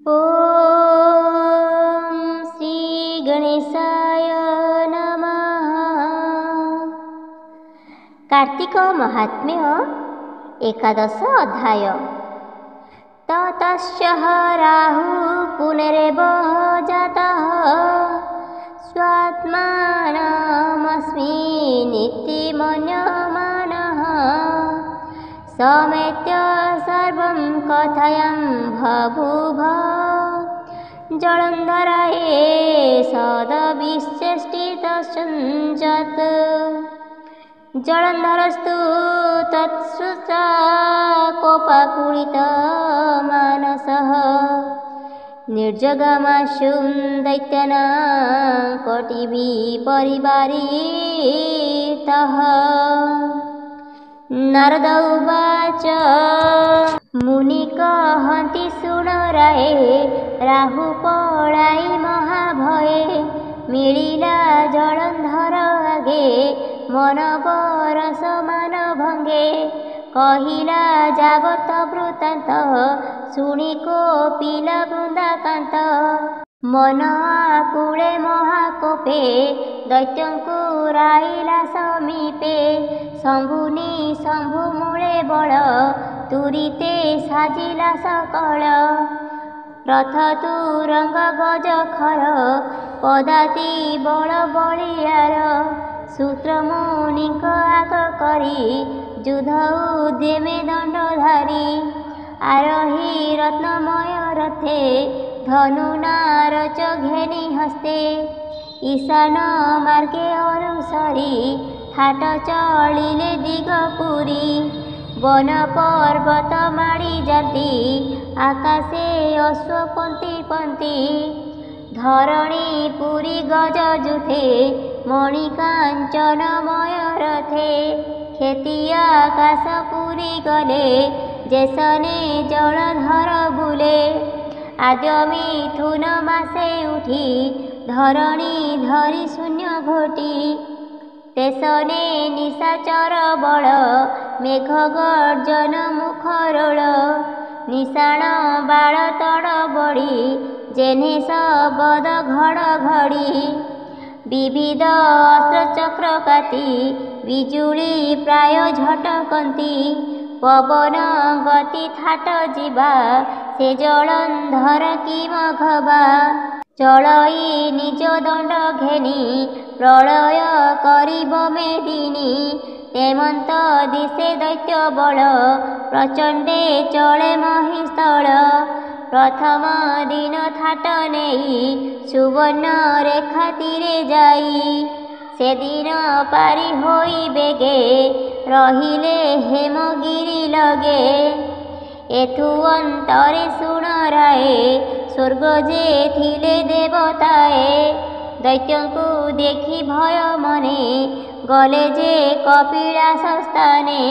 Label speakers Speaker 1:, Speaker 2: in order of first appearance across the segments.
Speaker 1: ओम श्री गणेशाय नमः। कार्तिक महात्म्य एकादश अध्याय। ततश्च राहु पुनरेव जातः स्वात्मानमस्मीनिति मन्यमानः समेत्य सर्वं कथयन् बभूव जलन्धराये सदविश्चेष्टितश्चञ्चत् जलन्धरस्तु तत्सुचा कोपाकुलितमानसः निर्जगामाशुं दैत्यानां कोटिभिः परिवारितः। नारद उवाच मुनिकहन्ति सुनराये राहु पळाई महाभये मिलिला जलन्धर आगे मन बरस मान भंगे कहिला जागत वृत्तान्त शुणी कोपिला बृंदाकांत मन आकुले महाकोपे दैत्यंकु राइला समीपे शंभुनी शंभु मूले बल तुरीते साजिला सकल रथ तुरंग गज खर पदाति बल बलियार सूत्र मुनिक आग करी युद्ध उद्यमे दंडधारी आरोही रत्नमय रथे धनुनारच घेनी हस्ते ईशान मार्गे अनुसरी थाट चलिले दिगपुरी वन पर्वत माड़ी जाती आकाशे अश्व पंती पंती धरणी पुरी गज जुथे मणिकांचनमय रथे खेती आकाश पुरी गले जेसने जलधर बुले आद्य मिथुन मासे उठी धरणी धरी शून्य घोटी तेसने निशाचर बल मेघ गर्जन मुखरोल निशाण बाळ तड़ बड़ी जेने सबद घड़ घड़ी विविध अस्त्र चक्र काती बिजुली प्राय झटकंती पवन गति थाट जीवा से जलंधर की मघबा चलई निज दंड घेनी प्रलय करिब मेदिनी तेमंत दिशे दैत्य बल प्रचंडे चले महिस्थल प्रथम दिन थाट नेई सुवर्ण रेखा तीरे जाई से दिन पारी होई बेगे रहिले हेमगिरी लगे एथु अंतरे सुनराये स्वर्ग जे थिले देवताए दैत्यंकु देखी भय मने गले जे कपिलास स्थाने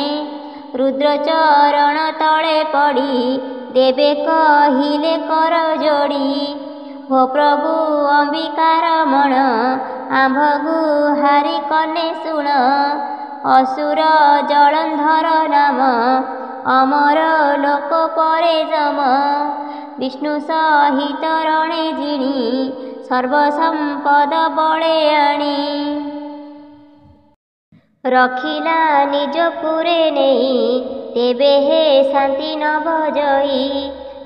Speaker 1: रुद्रचरण तले पड़ी देवे कहिले कर जोड़ी हो प्रभु अंबिकार मन आंभगु हारी कने शुण असुर जलंधर नाम अमर लोक परे जम विष्णु सहित रणे जिणी सर्वसंपद बळे आणी रखिला निज पुरे नेई तेबे हे शांति न भजई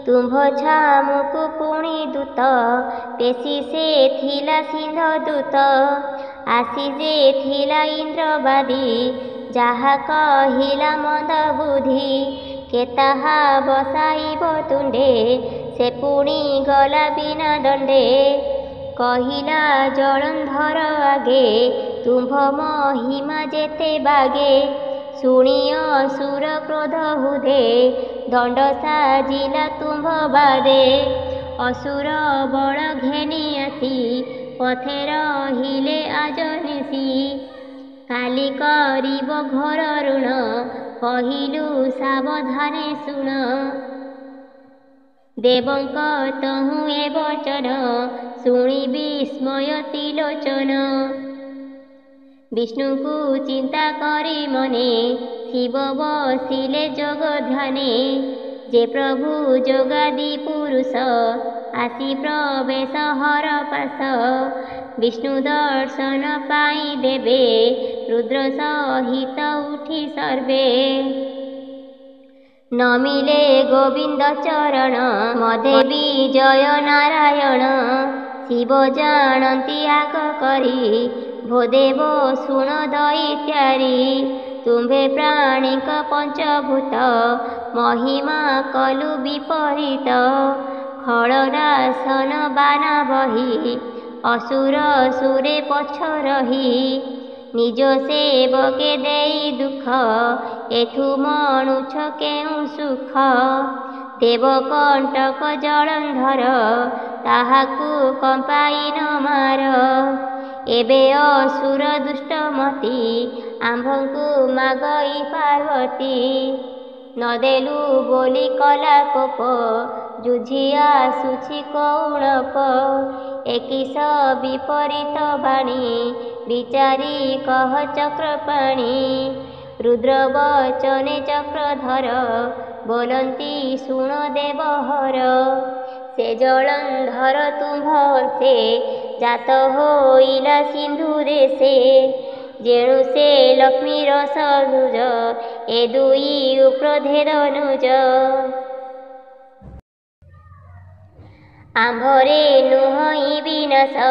Speaker 1: तुम्भ छामुकु पुणी दूत पेशी से थिला सिंह दूत आसी जे थिला इंद्रबादी जाहा कहिला मंद बुद्धि केताहा बसाइब तुंडे से पुणी गला बिना दंडे कहिला जलंधर आगे तुम्भ महिमा जेते बागे शुणिय सुर क्रोध हुदे दंड साजिला तुम्भ बादे असुर बल घेनी आसी पथे रहिले आज निशी काली करिब घोर ऋण कहिलु सावधाने शुण देवंक तहु ए वचन शुणी विस्मय तिलोचन विष्णुଙ୍କୁ चिंता करी मने शिव बसिले जोग ध्याने जे प्रभु जोगादी पुर ପୁରୁଷ ଆସି ପ୍ରବେଶ ହର ପାଶ। ବିଷ୍ଣୁ ଦର୍ଶନ ପାଇ ଦେବେ ରୁଦ୍ର ସହିତ ଉଠି ସର୍ବେ। ନମିଲେ ଗୋବିନ୍ଦ ଚରଣ ମଧେ ବିଜୟ ନାରାୟଣ। ଶିବ ଜାଣନ୍ତି ଆଗ କରି ଭୋଦେବ ଶୁଣ ଦଇତ୍ୟାରି। ତୁମ୍ଭେ ପ୍ରାଣୀଙ୍କ ପଞ୍ଚଭୂତ ମହିମା କଲୁ ବିପରୀତ। ଖଳନାଶନ ବାନ ବହି ଅସୁର ସୁରେ ପଛ ରହି। ନିଜ ସେବକେ ଦେଇ ଦୁଃଖ ଏଥୁ ମଣୁଛ କେଉଁ ସୁଖ। ଦେବକଣ୍ଟକ ଜଳନ୍ଧର ତାହାକୁ କମ୍ପାଇ ନ ମାର। ଏବେ ଅସୁର ଦୁଷ୍ଟମତି ଆମ୍ଭଙ୍କୁ ମାଗଇ ପାର୍ବତୀ। ନଦେଲୁ ବୋଲି କଲା କୋପ ଯୁଝି ଆସୁଛି କୌଣପ। ଏକିସ ବିପରୀତ ବାଣୀ ବିଚାରି କହ ଚକ୍ରପାଣି। ରୁଦ୍ର ବଚନେ ଚକ୍ରଧର ବୋଲନ୍ତି ଶୁଣ ଦେବହର। ସେ ଜଳନ୍ଧର ତୁମ୍ଭ ସେ ଜାତ ହୋଇଲା ସିନ୍ଧୁ ଦେଶେ। ଯେଣୁ ସେ ଲକ୍ଷ୍ମୀର ସନୁଜ ଏ ଦୁଇ ଉପଧେଦନୁଜ। ଆମ୍ଭରେ ନୁହଁ ବିନାଶ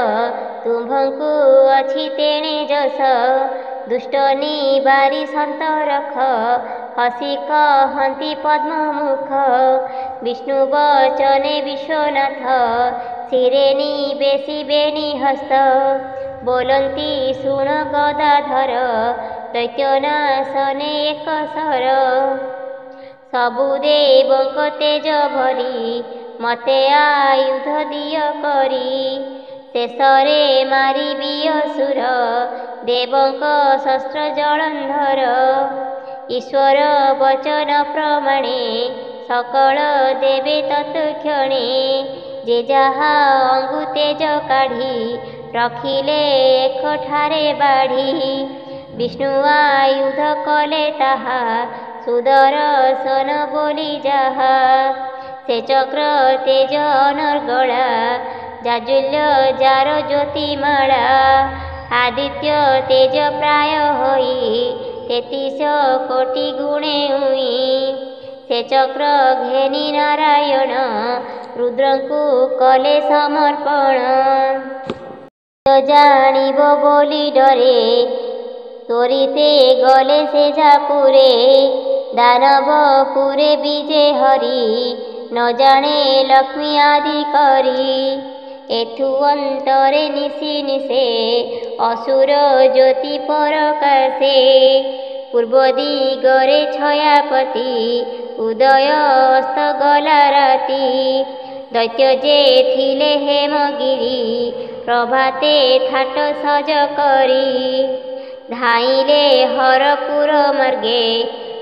Speaker 1: ତୁମ୍ଭଙ୍କୁ ଅଛି ତେଣେ ଯଶ। ଦୁଷ୍ଟ ନିବାରି ସନ୍ତ ରଖ ହସି କହନ୍ତି ପଦ୍ମମୁଖ। ବିଷ୍ଣୁ ବଚନେ ବିଶ୍ୱନାଥ ଶିରେ ନିବେଶିବେନି ହସ୍ତ। ବୋଲନ୍ତି ଶୁଣ ଗଦାଧର ଦୈତ୍ୟନାଶନେ ଏକ ସର। ସବୁ ଦେବଙ୍କ ତେଜ ଭରି ମତେ ଆୟୁଧ ଦିଅ କରି। ଶେଷରେ ମାରିବି ଅସୁର ଦେବଙ୍କ ଶସ୍ତ୍ର ଜଳନ୍ଧର। ଈଶ୍ୱର ବଚନ ପ୍ରମାଣେ ସକଳ ଦେବେ ତତ୍କ୍ଷଣେ। ଯେ ଯାହା ଅଙ୍ଗୁ ତେଜ କାଢ଼ି ରଖିଲେ ଏକଠାରେ ବାଢ଼ି। ବିଷ୍ଣୁ ଆୟୁଧ କଲେ ତାହା ସୁଦର୍ଶନ ବୋଲି ଯାହା। ସେ ଚକ୍ର ତେଜ ଅନର୍ଗଳା ଜାଜ୍ୱଲ୍ୟ ଯାର ଜ୍ୟୋତିମାଳା। ଆଦିତ୍ୟ ତେଜ ପ୍ରାୟ ହୋଇ 33 କୋଟି ଗୁଣେ ଉଇ। ସେ ଚକ୍ର ଘେନି ନାରାୟଣ ରୁଦ୍ରଙ୍କୁ କଲେ ସମର୍ପଣ। ଜାଣିବ ବୋଲି ଡରେ ତୋରିତେ ଗଲେ ସେ ଯାପୁରେ। ଦାନବପୁରେ ବିଜେ ହରି ନ ଜାଣେ ଲକ୍ଷ୍ମୀ ଆଦି କରି। ଏଥୁ ଅନ୍ତରେ ନିଶି ନିଶେ ଅସୁର ଜ୍ୟୋତି ପରକାଶେ। ପୂର୍ବ ଦିଗରେ ଛୟାପତି ଉଦୟ ଅସ୍ତ ଗଲା ରାତି। ଦୈତ୍ୟ ଯେ ଥିଲେ ହେମଗିରି ପ୍ରଭାତେ ଥାଟ ସଜ କରି। ଧାଇଲେ ହରପୁର ମାର୍ଗେ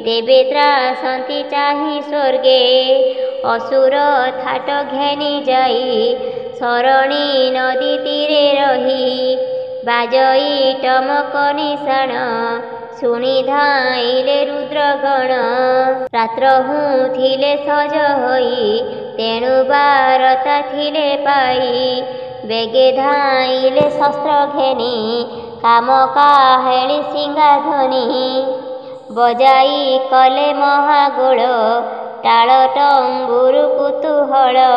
Speaker 1: ଦେବେ ତ୍ରାସନ୍ତି ଚାହିଁ ସ୍ୱର୍ଗେ। ଅସୁର ଥାଟ ଘେନି ଯାଇ ସରଣୀ ନଦୀ ତୀରେ ରହି। ବାଜଇ ଟମକ ନିଶାଣ ଶୁଣି ଧାଇଲେ ରୁଦ୍ରଗଣ। ରାତ୍ର ଥିଲେ ସଜ ହୋଇ ତେଣୁ ବାରତା ଥିଲେ ପାଇ। ବେଗେ ଧାଇଲେ ଶସ୍ତ୍ର ଘେନି କାମ କାହେଳି ସିଂହାଧ୍ୱନି। ବଜାଇ କଲେ ମହାଗୋଳ ତାଳ ତମ୍ବୁରୁ କୁତୁହଳ।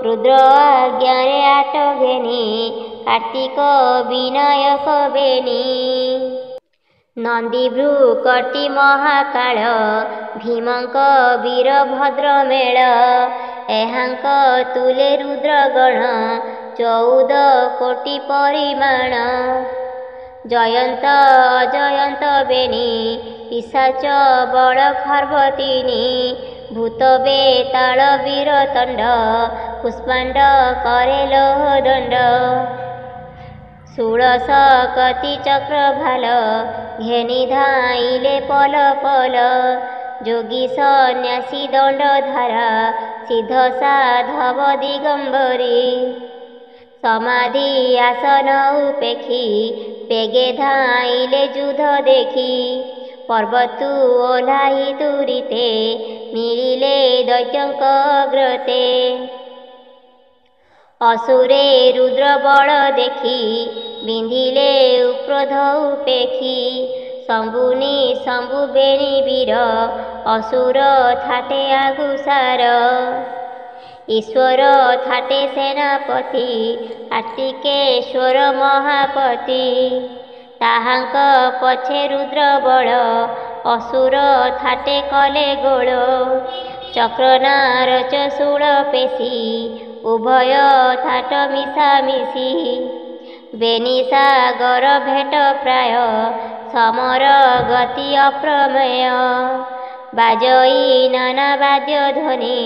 Speaker 1: ରୁଦ୍ର ଆଜ୍ଞାରେ ଆଟ ଘେନି କାର୍ତ୍ତିକ ବିନାୟକ ବେନି। ନନ୍ଦୀ ଭୃକଟି ମହାକାଳ ଭୀମଙ୍କ ବୀରଭଦ୍ର ମେଳ। ଏହାଙ୍କ ତୁଲେ ରୁଦ୍ରଗଣ 14 କୋଟି ପରିମାଣ। ଜୟନ୍ତ ଅଜୟନ୍ତ ବେନି ପିଶାଚ ବଳ ଖର୍ବ ତିନି। ଭୂତ ବେତାଳ ବୀରତଣ୍ଡ ପୁଷ୍ପାଣ୍ଡ करे लोह दंड। षोड़श कति चक्र भाल घेनी धाइले पल पल। जोगी सन्यासी दंडधारा सिद्ध साधव दिगंबरी। समाधि आसन उपेक्षी बेगे धाइले युद्ध देखी। पर्वतु ओह्लाई तुरीते मिलिले दैत्यंक अग्रते। असुरे रुद्र बल देखी बिंधिले उक्रोध उपेक्षी शंभुनी शंभु बेणी वीर असुर थाटे आगुसार ईश्वर थाटे सेनापति कार्तिकेश्वर महापति ताहांक पछे रुद्र बल असुर थाटे कले गोल चक्रनार चूल पेशी उभय थाट मिशामिशी बेनी सागर भेट प्राय समर गति अप्रमेय बाजई नाना वाद्य ध्वनि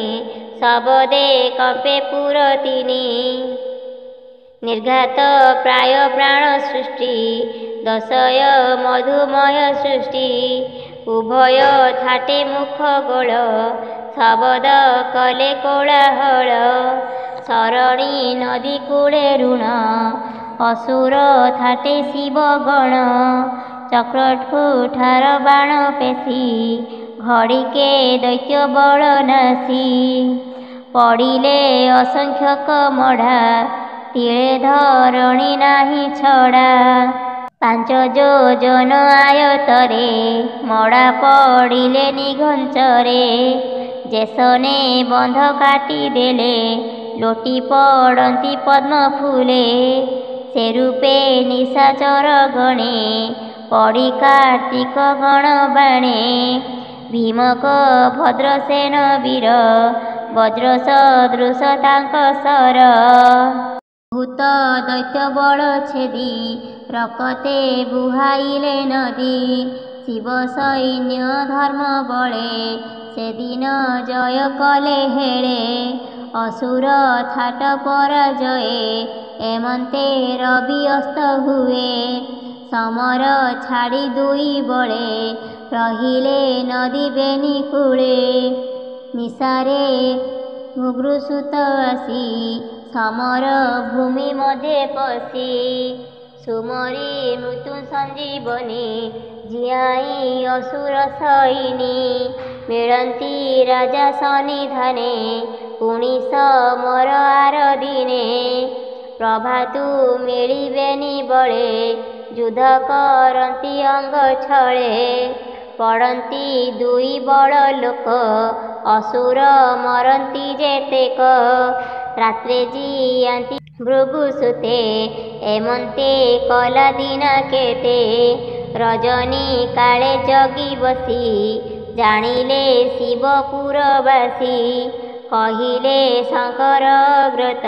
Speaker 1: शबदे कंपे पुरतिनी निर्घात प्राय प्राण सृष्टि दशय मधुमय सृष्टि उभय थाटे मुख गोल शबद कले कोलाहल सरणी नदी कूले ऋण असुर थाटे शिव गण चक्रठुठार बाण पेशी घड़िके दैत्य बल नासी पड़िले असंख्यक मढ़ा तिले धरणी नाही छड़ा पांच योजन आयतरे मड़ा पड़िले निघंचरे जेसने बंध काटी देले लोटी पड़ती पद्म फूले से रूपे निशाचर गणे पड़ी कार्तिक गण बाणे भीमक भद्रसेन वीर वज्र सदृश तांक सर भूत दैत्य बल छेदी रकते बुहाइले नदी शिव सैन्य धर्म बले से दिन जय कले हेले असुर थाट पराजये एमंते रवि अस्त हुए समर छाड़ी दुई बले रहिले नदी बेनी कूले निशारे घुघ्रुसुत आसी समर भूमि मध्य पशी सुमरी मृत्यु संजीवनी जियाई असुर सैनी मिलंती राजा सन्निधाने पुणी समर आर दिने प्रभातु मिलिबेनी बळे युद्ध करती अंग छळे पड़ती दुई बड़ लोक असुर मरती जेतेक रात्रे जियांती भृगुसुते एमंते कला दिना केते रजनी काले जगी बसी जानिले शिवपुरवासी कहिले शंकर व्रत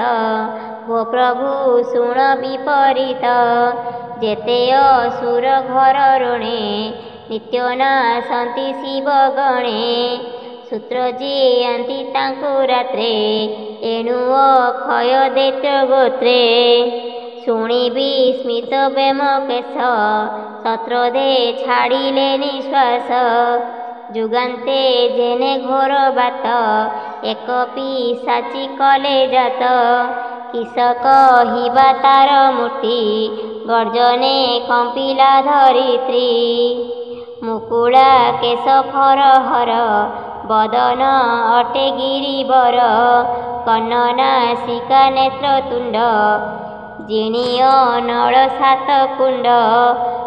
Speaker 1: हो प्रभु शुण विपरीत जेते असुर घर ऋणे नित्यना सन्ति शिव गणे सूत्र जियांती तांकु रात्रे एणु अक्षय दैत्य गोत्रे शुणी विस्मित बेमकेश शत्रुधे छाड़िले निश्वास जुगान्ते जेने घोर बात एक पिशाची कले जात किस कहिबा तार मूर्ति गर्जने कंपिला धरित्री मुकुला केश फर हर बदन अटे गिरिवर कन्ननासिका नेत्रतुंड जिणीय नल सात कुंड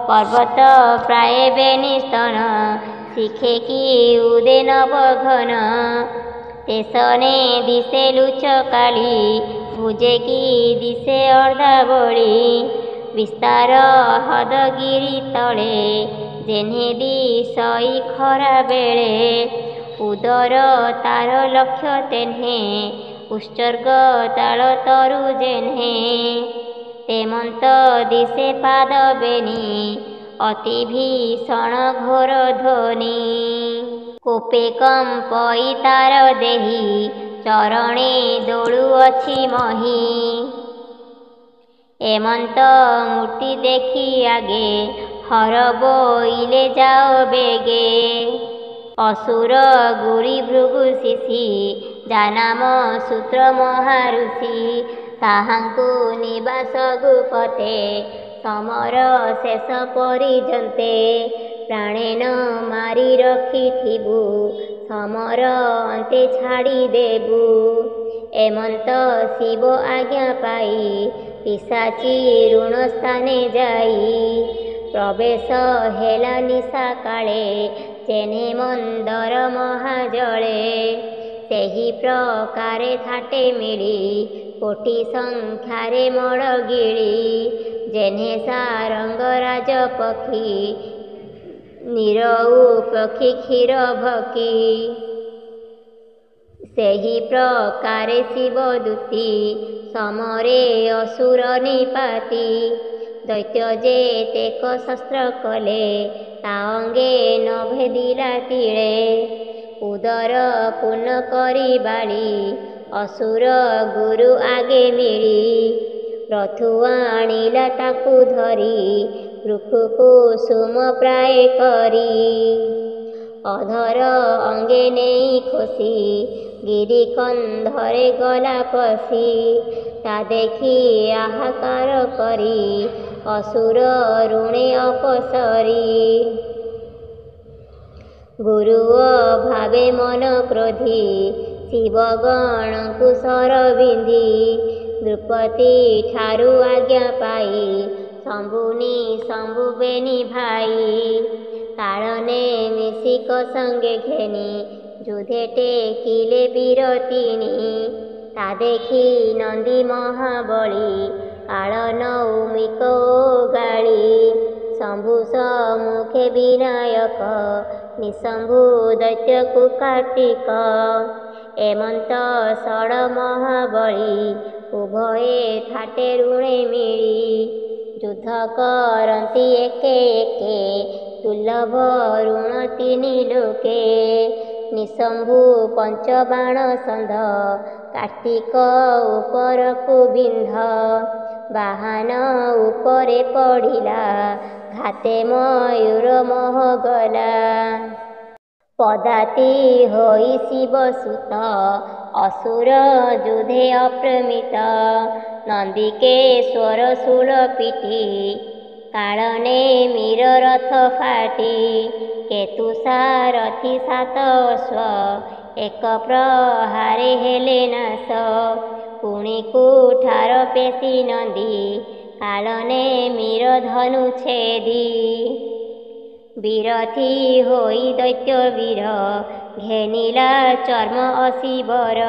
Speaker 1: पर्वत प्राय बेनिस्तन शिखे कि उदे नवघन तेसने दिशे लुचकाली भुजे कि दिशे अर्धावली विस्तार हदगिरी तले जेने दिशई खरा बेले उदर तार लक्ष्य तेन्हे उत्सर्ग ताल तरु जेन्हे तेमंत दिशे पाद बेनी अति भीषण घोर ध्वनि कोपे कंपई तार देही चरणे दोलु अछि मही एमंत मूर्ति देखी आगे हर बोइले जाओ बेगे असुर गुरी भृगु शिशि जानाम सूत्र महाऋषि ताहांकु निवास गुपते समर शेष परिजन्ते प्राणेन मारी रखिथिबु समर अन्ते छाड़ी देबु ଏମନ୍ତ ଶିବ ଆଜ୍ଞା ପାଇ ପିଶାଚି ଋଣ ସ୍ଥାନେ ଯାଇ ପ୍ରବେଶ ହେଲା ନିଶା କାଳେ ଚେନେ ମନ୍ଦର ମହାଜଳେ ସେହି ପ୍ରକାରେ ଥାଟେ ମିଳି କୋଟି ସଂଖ୍ୟାରେ ମଳ ଗିଳି ଯେହ୍ନେ ସାରଙ୍ଗ ରାଜପକ୍ଷୀ ନିରଉ ପକ୍ଷୀ କ୍ଷୀର ଭକି ସେହି ପ୍ରକାରେ ଶିବଦୂତି ସମରେ ଅସୁର ନିପାତି ଦୈତ୍ୟ ଯେତେକ ଶସ୍ତ୍ର କଲେ ତା ଅଙ୍ଗେ ନ ଭେଦିଲା ତିଳେ ଉଦର ପୂର୍ଣ୍ଣ କରି ବାଳି ଅସୁର ଗୁରୁ ଆଗେ ମିଳି ରଥୁ ଆଣିଲା ତାକୁ ଧରି ବୃକ୍ଷକୁ ସୁମ ପ୍ରାୟ କରି ଅଧର ଅଙ୍ଗେ ନେଇ ଖୋସି ଗିରି କନ୍ଧରେ ଗଲା ପଶି ତା ଦେଖି ଆହାକାର କରି ଅସୁର ଋଣେ ଅପସରି ଗୁରୁ ଭାବେ ମନ କ୍ରୋଧି ଶିବଗଣଙ୍କୁ ସର ବିନ୍ଧି ଦ୍ରୁପଦୀ ଠାରୁ ଆଜ୍ଞା ପାଇ ଶମ୍ଭୁନି ଶମ୍ଭୁ ବେନି ଭାଇ କାଳନେ ମିଶିକ ସଙ୍ଗେ ଘେନି ଯୁଧେ ଟେକିଲେ ବୀରତିନି ତା ଦେଖି ନନ୍ଦୀ ମହାବଳୀ କାଳ ନୌମିକ ଗାଳି ଶମ୍ଭୁ ସମ୍ମୁଖେ ବିନାୟକ ନିଶମ୍ଭୁ ଦୈତ୍ୟକୁ କାର୍ତ୍ତିକ ଏମନ୍ତ ଷଡ଼ ମହାବଳୀ ଉଭୟେ ଥାଟେ ଋଣେ ମିଳି ଯୁଦ୍ଧ କରନ୍ତି ଏକେ ଏକେ ଦୁର୍ଲଭ ଋଣ ତିନି ଲୋକେ ନିଶମ୍ଭୁ ପଞ୍ଚବାଣ ସନ୍ଧ କାର୍ତ୍ତିକ ଉପରକୁ ବିନ୍ଧ ବାହନ ଉପରେ ପଡ଼ିଲା ଘାତେ ମୟୂର ମହଗଲା ପଦାତି ହୋଇ ଶିବସୁତ ଅସୁର ଯୁଧେ ଅପ୍ରମିତ ନନ୍ଦିକେଶ୍ୱର ଶୂଳ ପିଠି କାଳନେ ମୀର ରଥ ଫାଟି କେତୁ ସାରଥି ସାତ ଅଶ୍ଵ ଏକ ପ୍ରହାରେ ହେଲେ ନାଶ ପୁଣି କୁଠାର ପେଶି ନନ୍ଦୀ କାଳନେ ମୀର ଧନୁ ଛେଦି ବିରଥି ହୋଇ ଦୈତ୍ୟ ବୀର ଘେନିଲା ଚର୍ମ ଅଶିବର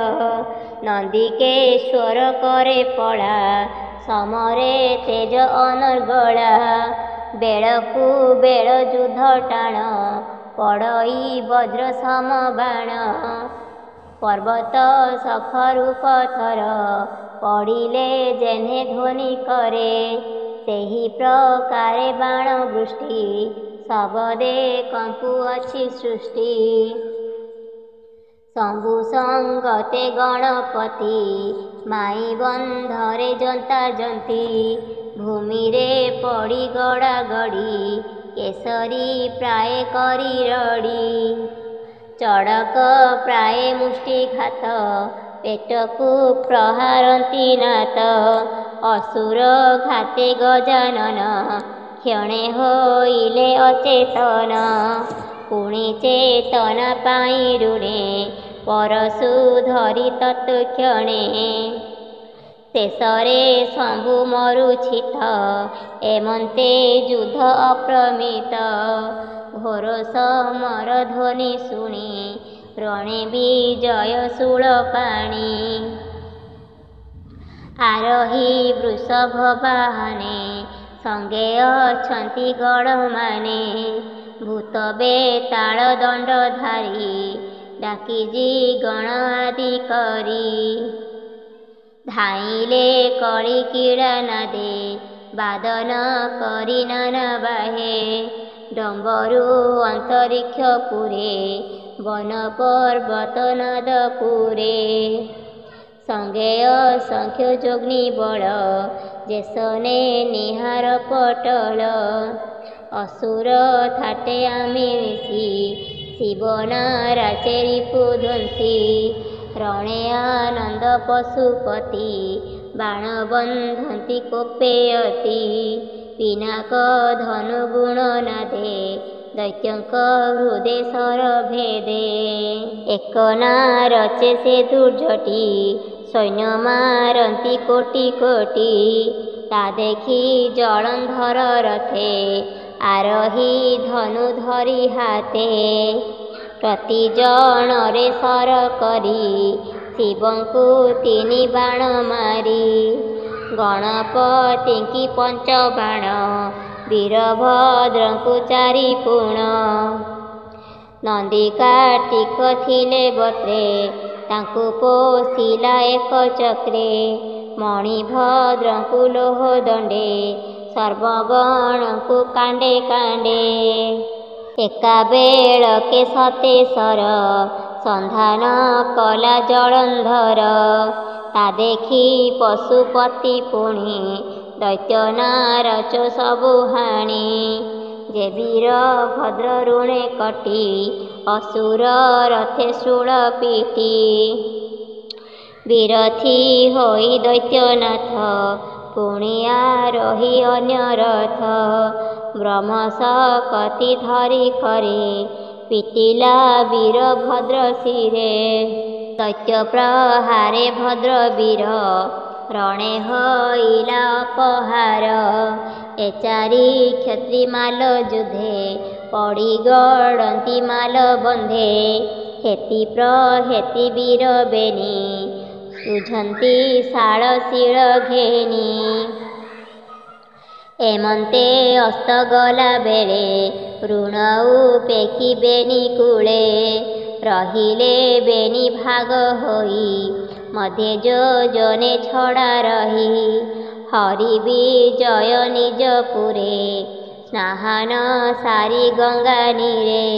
Speaker 1: ନନ୍ଦିକେଶ୍ୱର କରେ ପଳା ସମରେ ତେଜ ଅନର୍ଗଳା ବେଳକୁ ବେଳ ଯୁଦ୍ଧ ଟାଣ ପଡ଼ଇ ବଜ୍ର ସମବାଣ ପର୍ବତ ସଖରୁ ପଥର ପଡ଼ିଲେ ଯେହ୍ନେ ଧ୍ୱନି କରେ ସେହି ପ୍ରକାରେ ବାଣ ବୃଷ୍ଟି ଶବଦେ କମ୍ପୁଅଛି ସୃଷ୍ଟି ଶମ୍ଭୁ ସଙ୍ଗତେ ଗଣପତି ମାଇ ବନ୍ଧରେ ଜନ୍ତା ଜନ୍ତି ଭୂମିରେ ପଡ଼ି ଗଡ଼ା ଗଡ଼ି କେଶରୀ ପ୍ରାୟ କରି ରଡ଼ି ଚଡ଼କ ପ୍ରାୟ ମୁଷ୍ଟିଘାତ ପେଟକୁ ପ୍ରହାରନ୍ତି ନାତ ଅସୁର ଘାତେ ଗଜାନନ କ୍ଷଣେ ହୋଇଲେ ଅଚେତନ ପୁଣି ଚେତନା ପାଇ ଋଣେ ପରଶୁ ଧରି ତତ୍କ୍ଷଣେ ଶେଷରେ ଶମ୍ଭୁ ମରୁଛିତ ଏମନ୍ତେ ଯୁଦ୍ଧ ଅପ୍ରମିତ ଘୋର ସମର ଧ୍ୱନି ଶୁଣି ରଣେ ବିଜୟ ଶୂଳ ପାଣି ଆରୋହୀ ବୃଷଭ ବାହନେ ସଙ୍ଗେ ଅଛନ୍ତି ଗଡ଼ମାନେ ଭୂତ ବେତାଳ ଦଣ୍ଡଧାରୀ ଡାକିଜି ଗଣ ଆଦି କରି ଧାଇଁଲେ କଳି କ୍ରୀଡ଼ା ନାଦେ ବାଦନ କରି ନାନା ବାହେ ଡମ୍ବରୁ ଅନ୍ତରିକ୍ଷ ପୁରେ ବନ ପର୍ବତ ନାଦ ପୁରେ ସଙ୍ଗେ ଅସଂଖ୍ୟ ଯୋଗ୍ନି ବଳ ଯେସନେ ନିହାର ପଟଳ ଅସୁର ଥାଟେ ଆମେ ମିଶି ଶିବ ନାରାଚେ ରିପୁ ଧ୍ୱଂସୀ ରଣେ ଆନନ୍ଦ ପଶୁପତି ବାଣ ବନ୍ଧନ୍ତି କୋପେୟତି ପିନାକ ଧନୁ ଗୁଣ ନାଦେ ଦୈତ୍ୟଙ୍କ ହୃଦେ ସର ଭେଦେ ଏକ ନାରଚେ ସେ ଦୁର୍ଜଟି ସୈନ୍ୟ ମାରନ୍ତି କୋଟି କୋଟି, ତା ଦେଖି ଜଳନ୍ଧର ରଥେ, ଆରୋହୀ ଧନୁ ଧରି ହାତେ। ପ୍ରତି ଜଣରେ ସର କରି, ଶିବଙ୍କୁ 3 ବାଣ ମାରି, ଗଣପତିଙ୍କି 5 ବାଣ, ବୀରଭଦ୍ରଙ୍କୁ 4 ପୁଣ। ନନ୍ଦୀ କାର୍ତ୍ତିକ ଥିଲେ ବତ୍ରେ, ତାଙ୍କୁ ପୋଷିଲା 1 ଚକ୍ରେ। ମଣିଭଦ୍ରଙ୍କୁ ଲୌହ ଦଣ୍ଡେ, ସର୍ବଗଣଙ୍କୁ କାଣ୍ଡେ କାଣ୍ଡେ। ଏକାବେଳକେ ସତେଶର, ସନ୍ଧାନ କଲା ଜଳନ୍ଧର। ତା ଦେଖି ପଶୁପତି ପୁଣି, ଦୈତ୍ୟ ନାରଚ ସବୁ ହାଣି। ଯେ ବୀରଭଦ୍ର ଋଣେ କଟି, ଅସୁର ରଥେ ଶୂଳ ପିଟି। ବିରଥୀ ହୋଇ ଦୈତ୍ୟନାଥ, ପୁଣି ଆରୋହୀ ଅନ୍ୟ ରଥ। ବ୍ରହ୍ମଶକତି ଧରି କରେ, ପିଟିଲା ବୀରଭଦ୍ର ଶିରେ। ଦୈତ୍ୟ ପ୍ରହାରେ ଭଦ୍ର ବୀର, ରଣେ ହଇଲା ଅପହାର। ଏ 4 କ୍ଷତ୍ରୀ ମାଲ ଯୁଧେ, ପଡ଼ି ଗଡ଼ନ୍ତି ମାଲ ବନ୍ଧେ। ହେତି ପ୍ରହେତି ବୀର ବେନି, ଶୁଝନ୍ତି ଶାଳ ଶିଳ ଘେନି। ଏମନ୍ତେ ଅସ୍ତ ଗଲା ବେଳେ, ଋଣ ଉପେକ୍ଷି ବେନି କୂଳେ। ରହିଲେ ବେନି ଭାଗ ହୋଇ, ମଧ୍ୟେ ଯୋଜନେ ଛଡ଼ା ରହି। ହରି ବିଜୟ ନିଜପୁରେ, ସ୍ନାହାନ ସାରି ଗଙ୍ଗା নীরে।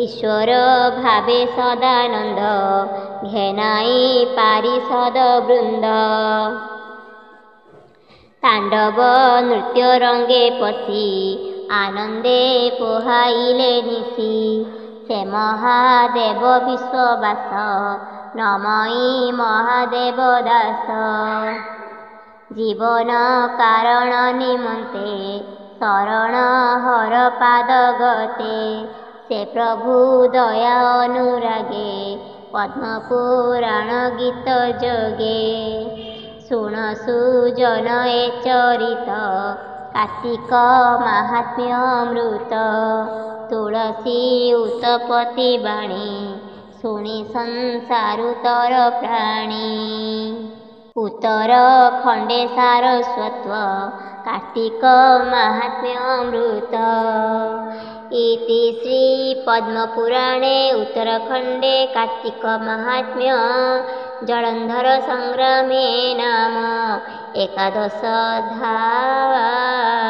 Speaker 1: ଈଶ୍ୱର ଭାବେ ସଦାନନ୍ଦ, ଘେନାଇ ପାରିଷଦ ବୃନ୍ଦ। ତାଣ୍ଡବ ନୃତ୍ୟ ରଙ୍ଗେ ପଶି, ଆନନ୍ଦେ ପୋହାଇଲେ ନିଶି। ସେ ମହାଦେବ ବିଶ୍ୱବାସ, ନମଇ ମହାଦେବ ଦାସ। ଜୀବନ କାରଣ ନିମନ୍ତେ, ଶରଣ ହର ପାଦ ଗତେ। ସେ ପ୍ରଭୁ ଦୟା ଅନୁରାଗେ, ପଦ୍ମ ପୁରାଣ ଗୀତ ଯୋଗେ। ଶୁଣ ସୁଜନ ଏ ଚରିତ, କାର୍ତ୍ତିକ ମାହାତ୍ମ୍ୟ ଅମୃତ। ତୁଳସୀ ଉତପତି ବାଣୀ, ଶୁଣି ସଂସାରୁ ତର ପ୍ରାଣୀ। ଉତ୍ତର ଖଣ୍ଡେ ସାରସ୍ୱତ, କାର୍ତ୍ତିକ ମାହାତ୍ମ୍ୟ ଅମୃତ। ଇତି ଶ୍ରୀ ପଦ୍ମପୁରାଣେ ଉତ୍ତରଖଣ୍ଡେ କାର୍ତ୍ତିକ ମାହାତ୍ମ୍ୟ ଜଳନ୍ଧର ସଂଗ୍ରାମେ ନାମ 11 ଅଧ୍ୟାୟ।